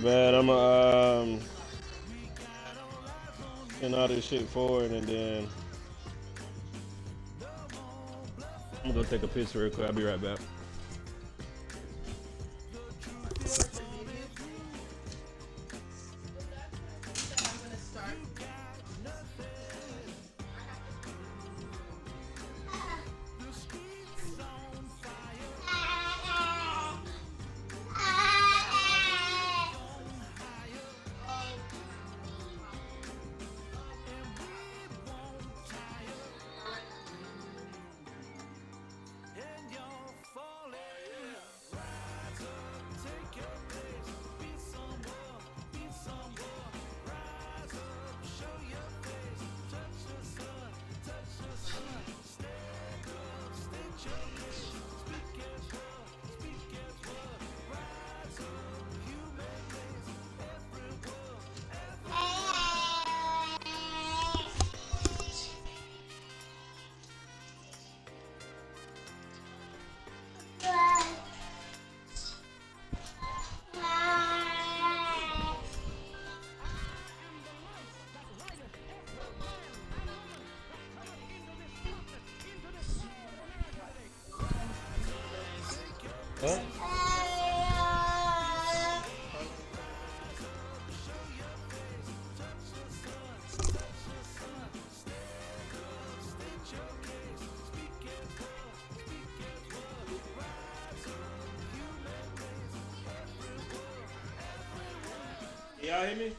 But I'm send all this shit forward and then I'm gonna go take a piss real quick. I'll be right back. Huh? Y'all hear me?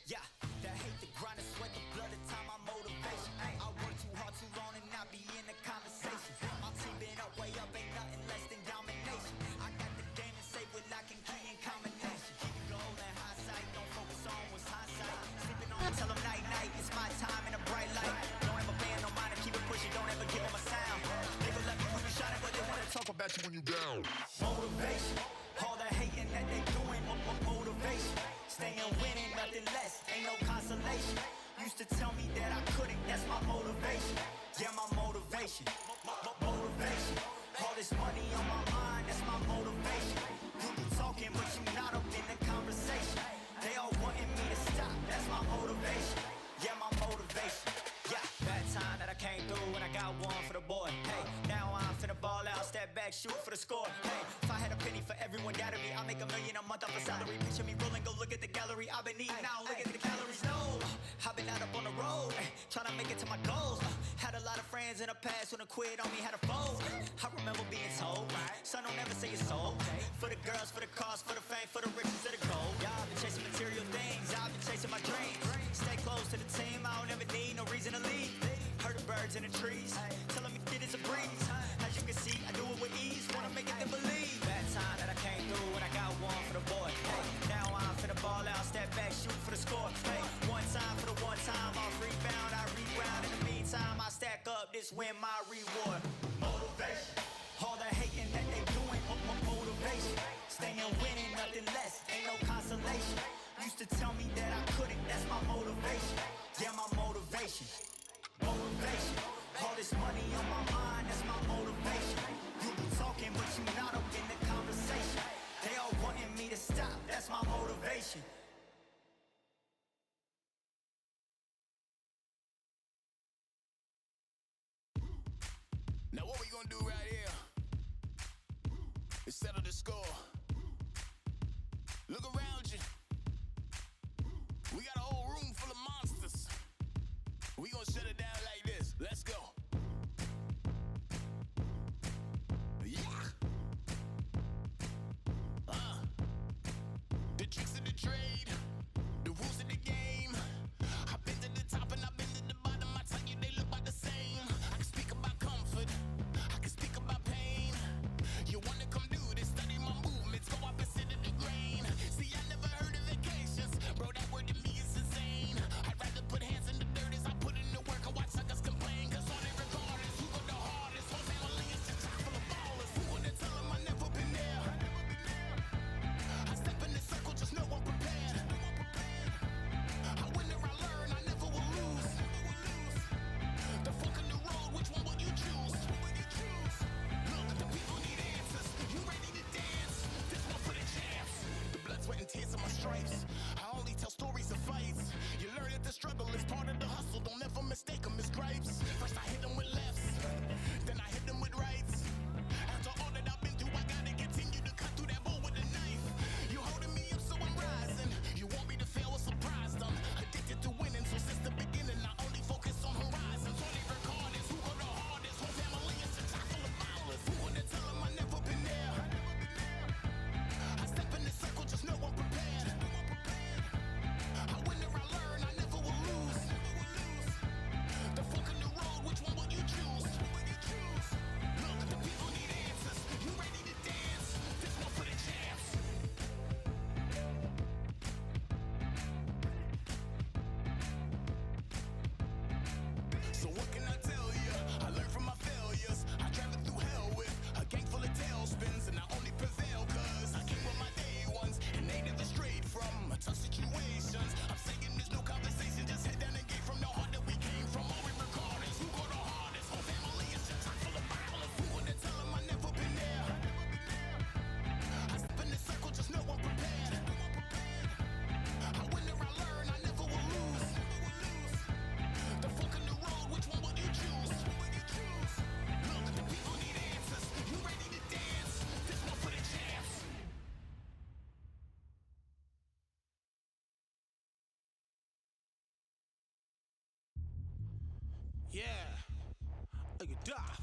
Yeah, that hate the grind and sweat the blood, the time my motivation. I work too hard too long and not be in the conversation. My team been up, way up, ain't nothing less than domination. I got the game to save with lock and key and combination. Keep it goal and high sight, don't focus on what's hindsight. Sleeping on, tell them night night, it's my time in a bright light. Don't ever pay no mind and keep it pushing, don't ever give them a sound. They gon' let me when you shine it, but they wanna talk about you when you down. Motivation, all the hating that they doing, motivation. Staying winning, nothing less, ain't no consolation. Used to tell me that I couldn't, that's my motivation. Yeah, my motivation, motivation. All this money on my mind, that's my motivation. You be talking, but you not up in the conversation. They all wanting me to stop, that's my motivation. Yeah, my motivation. Yeah, that time that I came through when I got one for the boy. Hey, now I'm finna ball out, step back, shoot for the score. Hey, if I had a penny for everyone doubted me, I'll make $1 million a month off a salary. Picture me rolling, go look at the gallery. I've been eating now, look at the calories. No, I've been out up on the road, trying to make it to my goals. Had a lot of friends in the past when I quit on me, had a fold. I remember being told, son, don't ever say it's sold. For the girls, for the cars, for the fame, for the riches, for the gold. Yeah, I've been chasing material things, I've been chasing my dreams. Stay close to the team, I don't ever need no reason to leave. Heard the birds in the trees, telling me it is a breeze. As you can see, I do it with ease, wanna make it then believe. That time that I came through when I got one for the boy. Hey, now I'm finna ball out, step back, shoot for the score. Hey, one time for the one time, off rebound, I reground. In the meantime, I stack up, this win my reward. Motivation, all the hating that they doing, motivation. Staying winning, nothing less, ain't no consolation. Used to tell me that I couldn't, that's my motivation. Yeah, my motivation, motivation. All this money on my mind, that's my motivation. You be talking, but you not up in the conversation. They all wanting me to stop, that's my motivation. Now what we gonna do right here is settle the score. Look around you. We got a whole room full of monsters. We gonna shut it down like this. Let's go. Yeah. The tricks of the trade, the rules of the game. I've been to the top and I've been to the bottom. I tell you they look about the same. I can speak about comfort, I can speak about pain. You wanna come do this, study my movements, go up and sit in the grain. See, I never heard of vacations, bro, that word to me is insane. I'd rather put hands in the dirt as I put in the work Are you daft?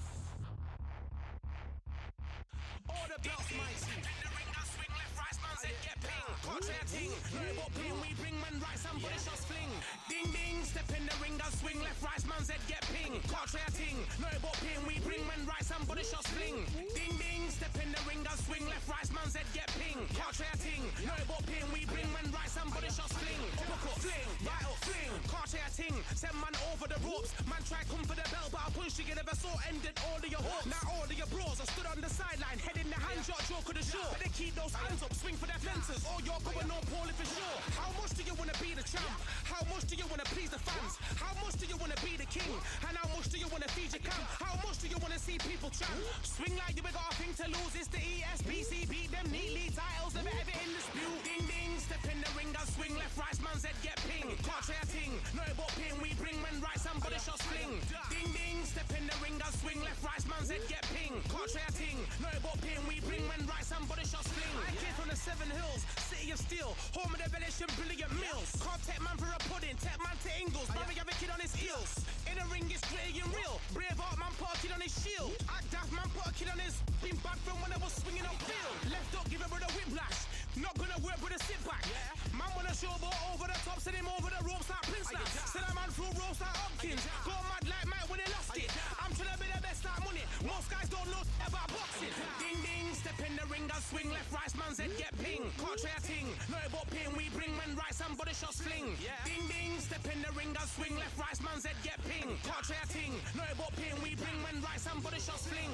All the belts, my team. In the ring, I swing left, right, man said get ping. Contrary ting, no what ping we bring, man right, somebody shots fling. Ding ding, step in the ring, I swing left, right, man said get ping. Contrary ting, no what ping we bring, man right, somebody shots fling. Ding ding, step in the ring, I swing left, right, man said get ping. Contrary ting, no what ping we bring, man right, somebody shots fling. Uppercut, fling, right up, fling. Contrary ting, send man over the ropes. Man try come for the bell, but I punched you, never saw ended all of your hopes. Now all of your bros, I stood on the sideline, head in the hand, shot, joke of the show. Better keep those hands up, swing for their fences, or you're going on poorly for sure. How much do you wanna be the champ? How much do you wanna please the fans? How much do you wanna be the king? And how much do you wanna feed your camp? How much do you wanna see people champ? Swing like you got a thing to lose, it's the ESBC, beat them neatly, titles never ever in dispute. Ding ding, step in the ring, I swing left, right, man's head get ping. Contrary ting, no but ping, we bring men right, somebody shots fling. Ding ding, step in the ring, I swing left, right, man's head get ping. Contrary ting, no but ping, we bring men right, somebody shots fling. I came from the 7 Hills, city of steel, home of the village and brilliant mills. Can't take man for a pudding, take man to Ingles, brother have a kid on his heels. In the ring it's gritty and real, brave art man put a kid on his shield. Act daft man put a kid on his, been bad from when I was swinging on field. Left up, give it with a whiplash, not gonna work with a sit back. Man wanna showboat over the top, send him over the ropes like Prince Lass. Send a man through ropes like Hopkins, go mad like Mike when he lost it. I'm trying to be the best like money, most guys don't know about boxing. Ding ding, step in the ring, I swing left, right, man's head get ping. Contrary ting, no but ping, we bring men right, somebody shots fling. Ding ding, step in the ring, I swing left, right, man's head get ping. Contrary ting, no but ping, we bring men right, somebody shots fling.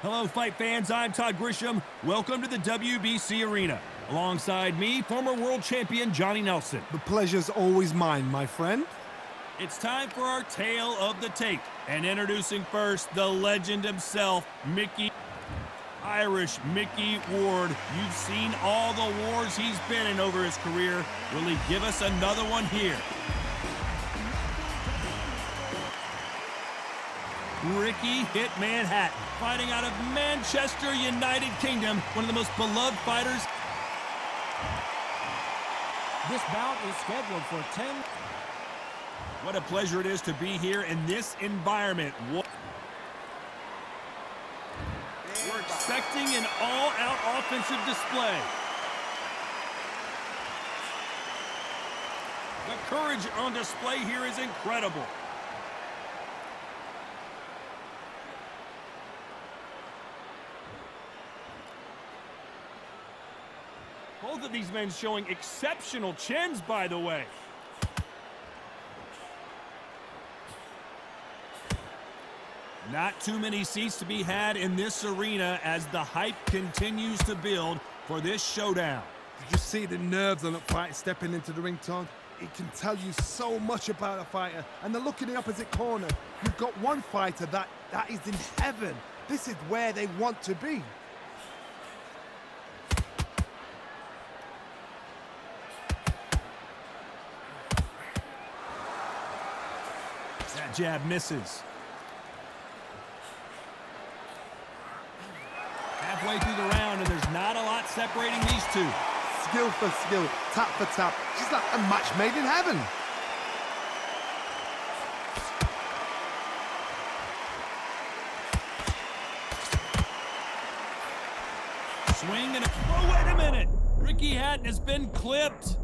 Hello, fight fans. I'm Todd Grisham. Welcome to the WBC Arena. Alongside me, former world champion Johnny Nelson. The pleasure's always mine, my friend. It's time for our tale of the tape. And introducing first, the legend himself, Irish Mickey Ward. You've seen all the wars he's been in over his career. Will he give us another one here? Ricky Hit Manhattan, fighting out of Manchester, United Kingdom, one of the most beloved fighters. This bout is scheduled for 10. What a pleasure it is to be here in this environment. We're expecting an all-out offensive display. The courage on display here is incredible. Both of these men showing exceptional chins, by the way. Not too many seats to be had in this arena as the hype continues to build for this showdown. Did you see the nerves on a fighter stepping into the ring, Todd? It can tell you so much about a fighter. And the look in the opposite corner. You've got one fighter that is in heaven. This is where they want to be. That jab misses. Halfway through the round, and there's not a lot separating these two. Skill for skill, tap for tap. Just like a match made in heaven. Swing and oh, wait a minute! Ricky Hatton has been clipped.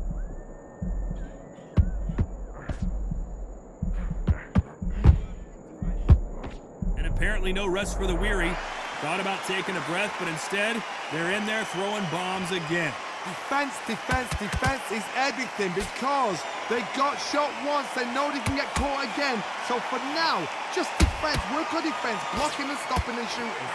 And apparently no rest for the weary. Thought about taking a breath, but instead, they're in there throwing bombs again. Defense, defense, defense is everything because they got shot once. They know they can get caught again. So for now, just defense. Work on defense, blocking and stopping and shooting.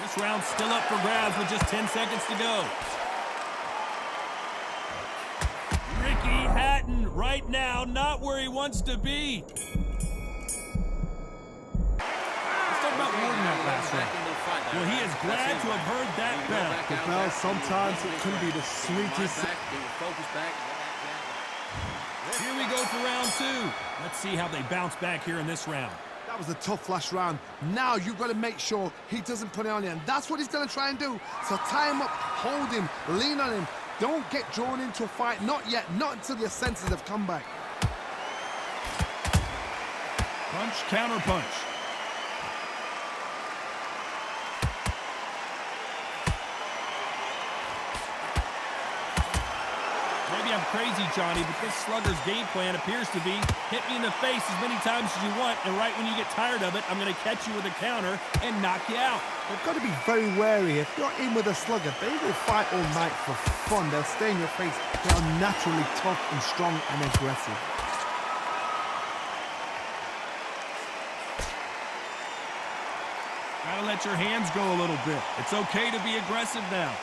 This round's still up for grabs with just 10 seconds to go. Ricky Hatton right now not where he wants to be. Let's talk about Warden that last round. Well, he is glad to have heard that bell. The bell, sometimes it can be the sweetest. Here we go for round two. Let's see how they bounce back here in this round. That was a tough last round. Now you've got to make sure he doesn't put it on you, and that's what he's going to try and do. So tie him up, hold him, lean on him. Don't get drawn into a fight. Not yet. Not until your senses have come back. Punch, counter punch. Maybe I'm crazy, Johnny, but this slugger's game plan appears to be hit me in the face as many times as you want, and right when you get tired of it, I'm going to catch you with a counter and knock you out. They've got to be very wary. If you're in with a slugger, they will fight all night for fun. They'll stay in your face. They are naturally tough and strong and aggressive. Gotta let your hands go a little bit. It's okay to be aggressive now.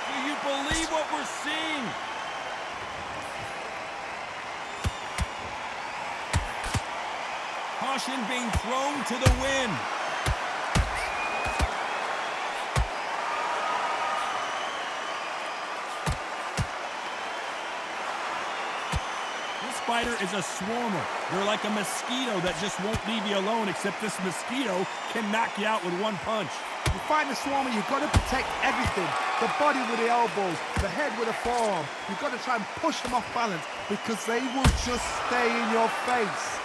Do you believe what we're seeing? Caution being thrown to the wind. This fighter is a swarmer. They're like a mosquito that just won't leave you alone, except this mosquito can knock you out with one punch. You fight the swarmer, you've got to protect everything. The body with the elbows, the head with the forearm. You've got to try and push them off balance because they will just stay in your face.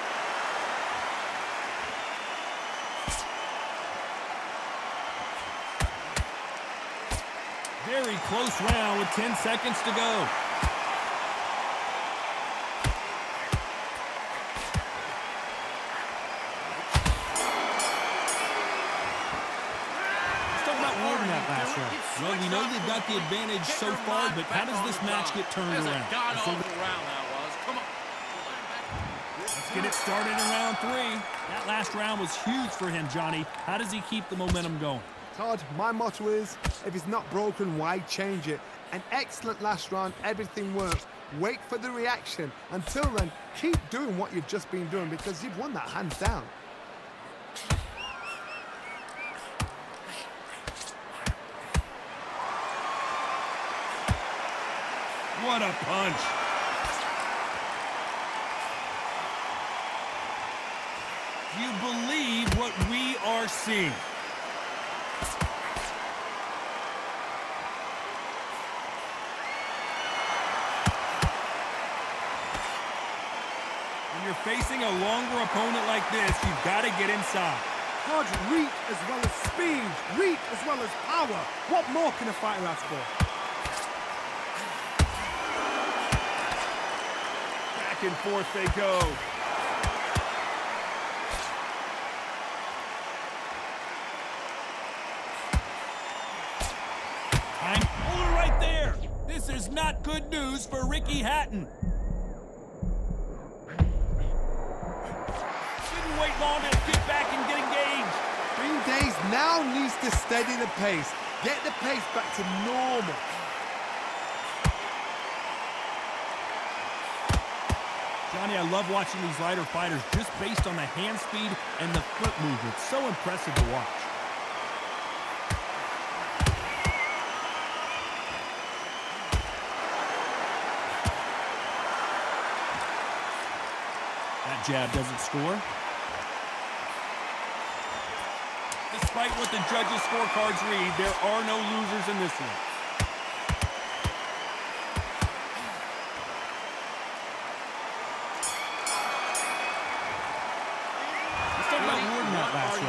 Very close round with 10 seconds to go. Well, we know they've got the advantage so far, but how does this match get turned around? Let's get it started in round three. That last round was huge for him, Johnny. How does he keep the momentum going? Todd, my motto is, if it's not broken, why change it? An excellent last round, everything works. Wait for the reaction. Until then, keep doing what you've just been doing because you've won that hands down. What a punch. Do you believe what we are seeing? When you're facing a longer opponent like this, you've got to get inside. Todd, reach as well as speed, reach as well as power. What more can a fighter ask for? Back and forth they go. Hold it right there. This is not good news for Ricky Hatton. Didn't wait long to get back and get engaged. Green Days now needs to steady the pace. Get the pace back to normal. Johnny, I love watching these lighter fighters just based on the hand speed and the foot movement. So impressive to watch. That jab doesn't score. Despite what the judges' scorecards read, there are no losers in this one.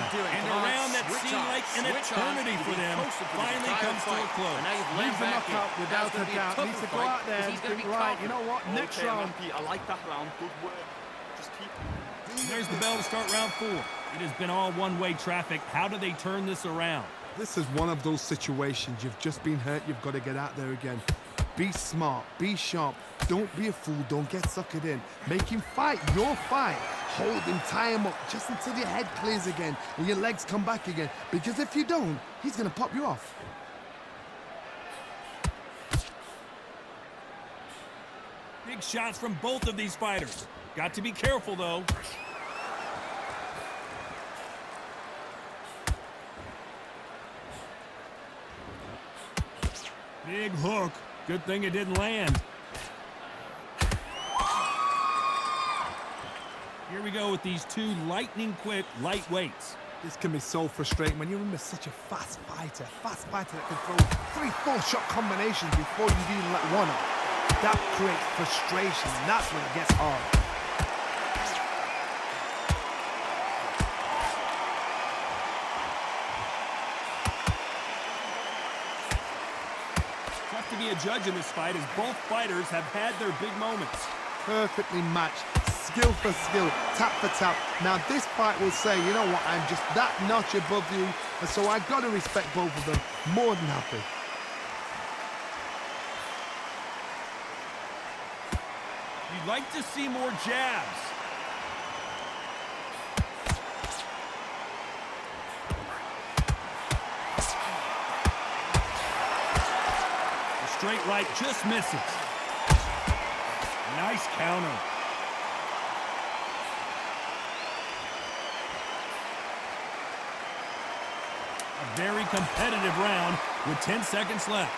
And a round that what Switch seemed on. like an Switch on. eternity You've for been them coasting for the finally entire comes to a fight. close. And now you've Needs laid a back in. knockout That's without gonna a be doubt. tougher Needs to go fight, out there 'cause and he's gonna think, be right, you know what, confident. next Okay, round. Rampy, I like that round. Good work. Just keep. There's the bell to start round 4. It has been all one-way traffic. How do they turn this around? This is one of those situations. You've just been hurt. You've got to get out there again. Be smart. Be sharp. Don't be a fool. Don't get suckered in. Make him fight your fight. Hold him, tie him up just until your head clears again and your legs come back again. Because if you don't, he's going to pop you off. Big shots from both of these fighters. Got to be careful, though. Big hook. Good thing it didn't land. Here we go with these two lightning-quick lightweights. This can be so frustrating when you're in with such a fast fighter that can throw 3-4 shot combinations before you've even let one off. That creates frustration, and that's when it gets hard. Tough to be a judge in this fight as both fighters have had their big moments. Perfectly matched, skill for skill, tap for tap. Now this fight will say, you know what, I'm just that notch above you, and so I've got to respect both of them. More than happy. You'd like to see more jabs. The straight right just misses. Nice counter. A very competitive round with 10 seconds left.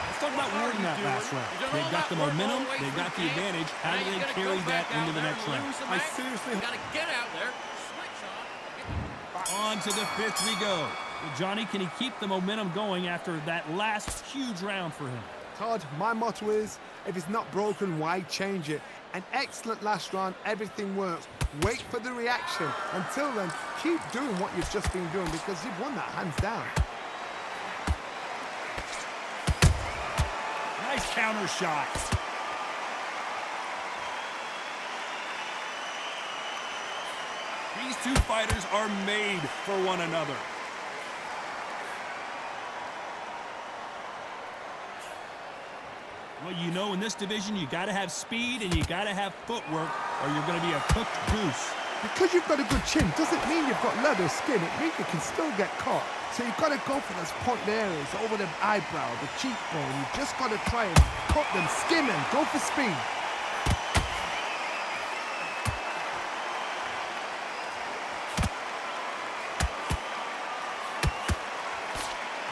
Let's talk about winning that last round. They've got the momentum, they've got the advantage. How do they carry that into the next round? I seriously... Gotta get out there. Switch on. On to the 5th we go. Well, Johnny, can he keep the momentum going after that last huge round for him? Todd, my motto is, if it's not broken, why change it? An excellent last round, everything works. Wait for the reaction. Until then, keep doing what you've just been doing because you've won that hands down. Nice counter shot. These two fighters are made for one another. Well, you know, in this division, you got to have speed and you got to have footwork or you're going to be a cooked goose. Because you've got a good chin doesn't mean you've got leather skin. It means you can still get caught. So you've got to go for those point areas, over the eyebrow, the cheekbone. You've just got to try and cut them, skim them, go for speed.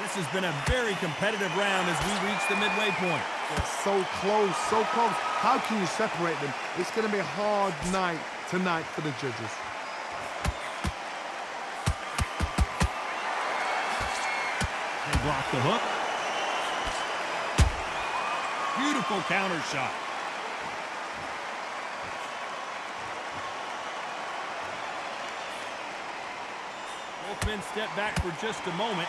This has been a very competitive round as we reach the midway point. They're so close, so close. How can you separate them? It's going to be a hard night tonight for the judges. They block the hook. Beautiful counter shot. Both men step back for just a moment.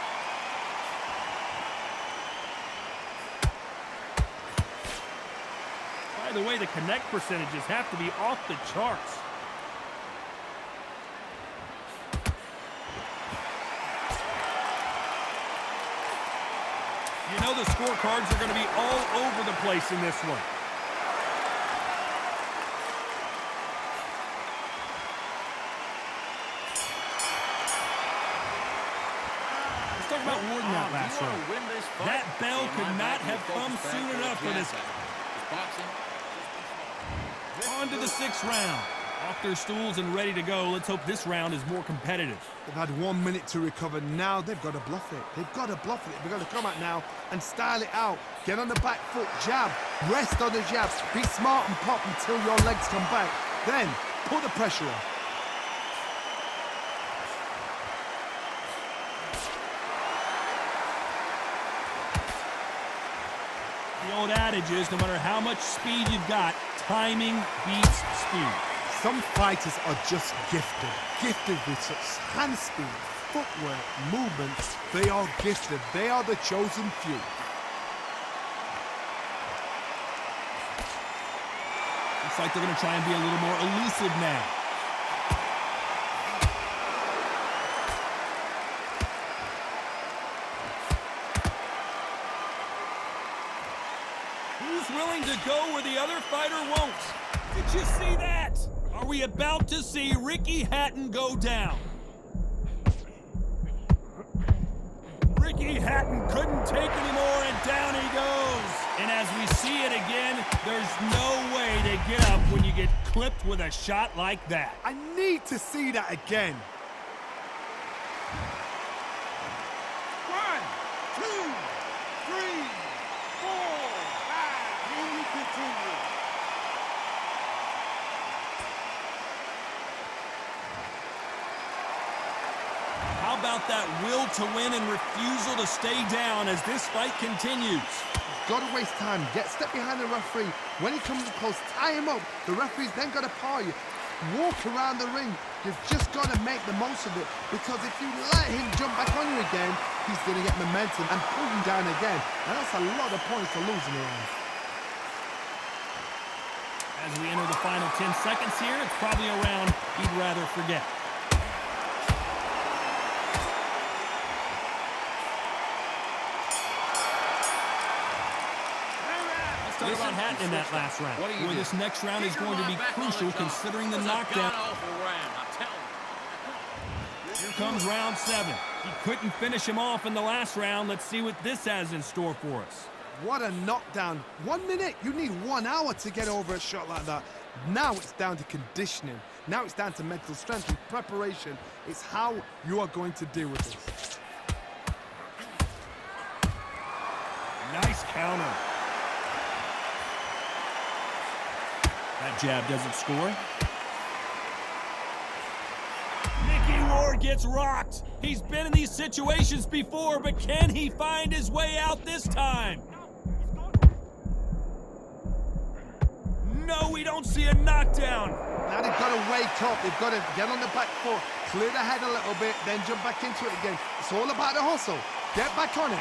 By the way, the connect percentages have to be off the charts. You know the scorecards are going to be all over the place in this one. Let's talk about Warden that last round. That bell could not have come soon enough for this. On to the 6th round. Off their stools and ready to go. Let's hope this round is more competitive. They've had 1 minute to recover. Now they've got to bluff it. They've got to bluff it. They've got to come out now and style it out. Get on the back foot, jab, rest on the jab. Be smart and pop until your legs come back. Then put the pressure on. The old adage is, no matter how much speed you've got, timing beats speed. Some fighters are just gifted with such hand speed, footwork, movements. They are gifted. They are the chosen few. Looks like they're going to try and be a little more elusive now. Who's willing to go where the other fighter won't? Did you see that? Are we about to see Ricky Hatton go down? Ricky Hatton couldn't take anymore, and down he goes. And as we see it again, there's no way to get up when you get clipped with a shot like that. I need to see that again. 1, 2, 3, 4, 5. Here we continue. How about that will to win and refusal to stay down as this fight continues? Gotta waste time. Get step behind the referee. When he comes close, tie him up. The referee's then gotta paw you. Walk around the ring. You've just gotta make the most of it, because if you let him jump back on you again, he's gonna get momentum and pull you down again. And that's a lot of points to lose in the round. As we enter the final 10 seconds here, it's probably a round he'd rather forget. Let's talk about Hatton in that last round. Boy, this next round is going to be crucial considering the knockdown. Here comes round 7. He couldn't finish him off in the last round. Let's see what this has in store for us. What a knockdown. 1 minute, you need 1 hour to get over a shot like that. Now it's down to conditioning. Now it's down to mental strength and preparation. It's how you are going to deal with this. Nice counter. That jab doesn't score. Mickey Ward gets rocked. He's been in these situations before, but can he find his way out this time? No, we don't see a knockdown. Now they've got to wake up. They've got to get on the back foot, clear the head a little bit, then jump back into it again. It's all about the hustle. Get back on it.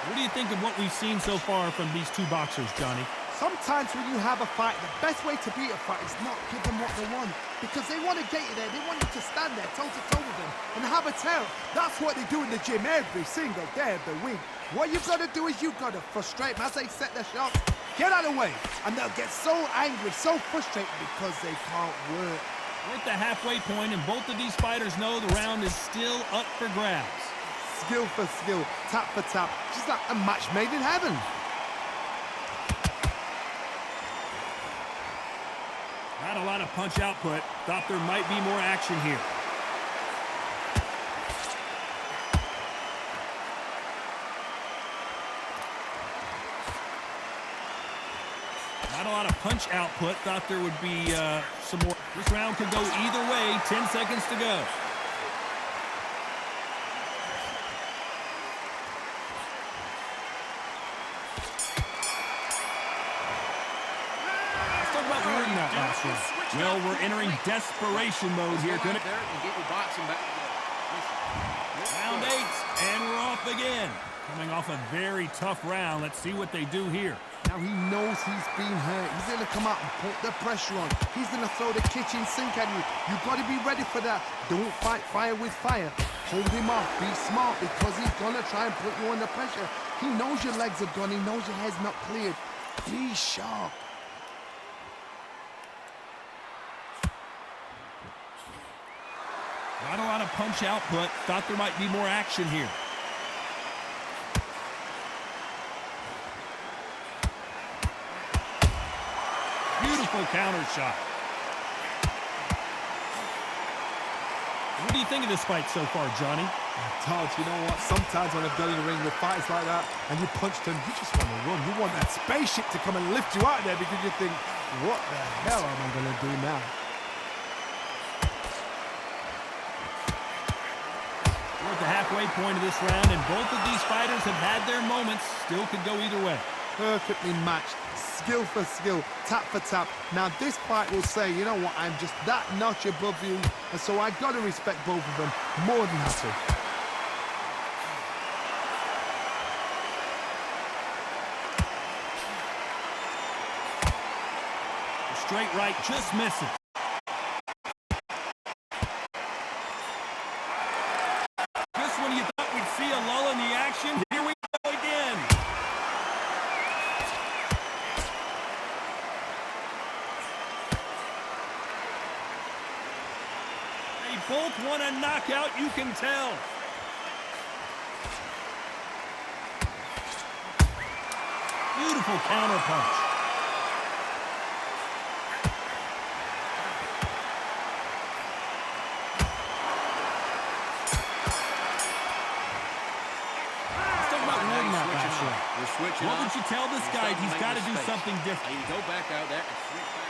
What do you think of what we've seen so far from these two boxers, Johnny? Sometimes when you have a fight, the best way to beat a fight is not give them what they want. Because they want to get you there. They want you to stand there toe-to-toe with them and have a tell. That's what they do in the gym every single day of the week. What you've got to do is you've got to frustrate them as they set their shots. Get out of the way. And they'll get so angry, so frustrated because they can't work. We're at the halfway point, and both of these fighters know the round is still up for grabs. Skill for skill, tap for tap, just like a match made in heaven. Not a lot of punch output. Thought there might be more action here. Not a lot of punch output. Thought there would be some more. This round could go either way. 10 seconds to go. Well, we're entering desperation mode here. Go out there and get your boxing back together. Round 8, and we're off again. Coming off a very tough round. Let's see what they do here. Now he knows he's been hurt. He's going to come out and put the pressure on. He's going to throw the kitchen sink at you. You've got to be ready for that. Don't fight fire with fire. Hold him off. Be smart, because he's going to try and put you under pressure. He knows your legs are gone. He knows your head's not cleared. Be sharp. Not a lot of punch output. Thought there might be more action here. Beautiful counter shot. What do you think of this fight so far, Johnny? Todd, you know what? Sometimes when I've done in the ring with fights like that and you punch them, you just want to run. You want that spaceship to come and lift you out of there, because you think, what the hell am I going to do now? We're at the halfway point of this round, and both of these fighters have had their moments. Still could go either way. Perfectly matched, skill for skill, tap for tap. Now this fight will say, you know what, I'm just that notch above you, and so I got to respect both of them more than happy. Straight right, just missing. Just when you thought we'd see a lull in the action, here we go again. They both want a knockout, you can tell. Beautiful counter punch. What would you tell this guy? He's got to do something different. You go back out there and switch back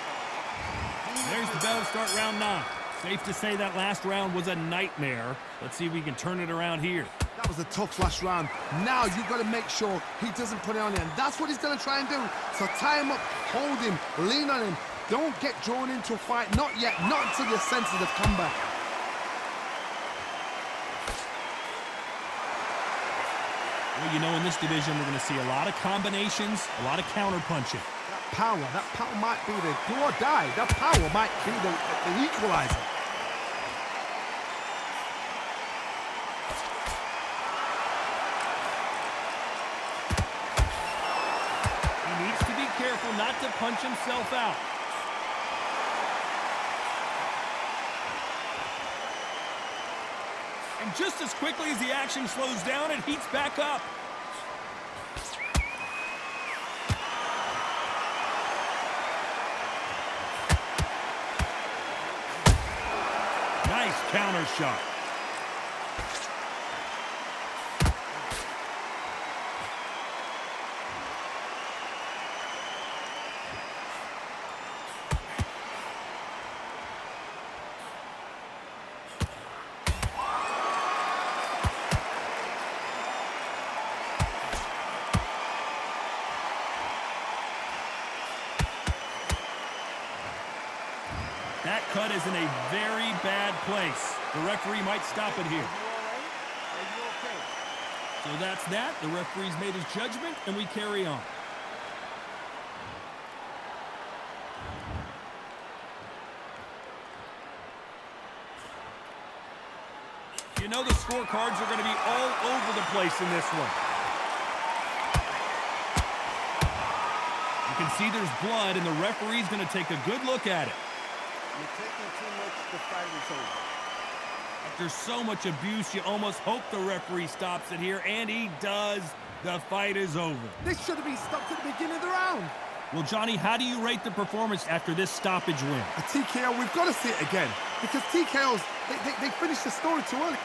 out. There's the bell to start round 9. Safe to say that last round was a nightmare. Let's see if we can turn it around here. That was a tough last round. Now you've got to make sure he doesn't put it on you, and that's what he's going to try and do. So tie him up, hold him, lean on him. Don't get drawn into a fight. Not yet. Not until your senses have come back. Well, you know, in this division, we're going to see a lot of combinations, a lot of counter punching. That power might be the do or die. That power might be the equalizer. He needs to be careful not to punch himself out. And just as quickly as the action slows down, it heats back up. Nice counter shot. That cut is in a very bad place. The referee might stop it here. So that's that. The referee's made his judgment, and we carry on. You know the scorecards are going to be all over the place in this one. You can see there's blood, and the referee's going to take a good look at it. You're taking too much, the fight is over. After so much abuse, you almost hope the referee stops it here, and he does. The fight is over. This should have been stopped at the beginning of the round. Well, Johnny, how do you rate the performance after this stoppage win? A TKO, we've got to see it again. Because TKOs, they finish the story too early.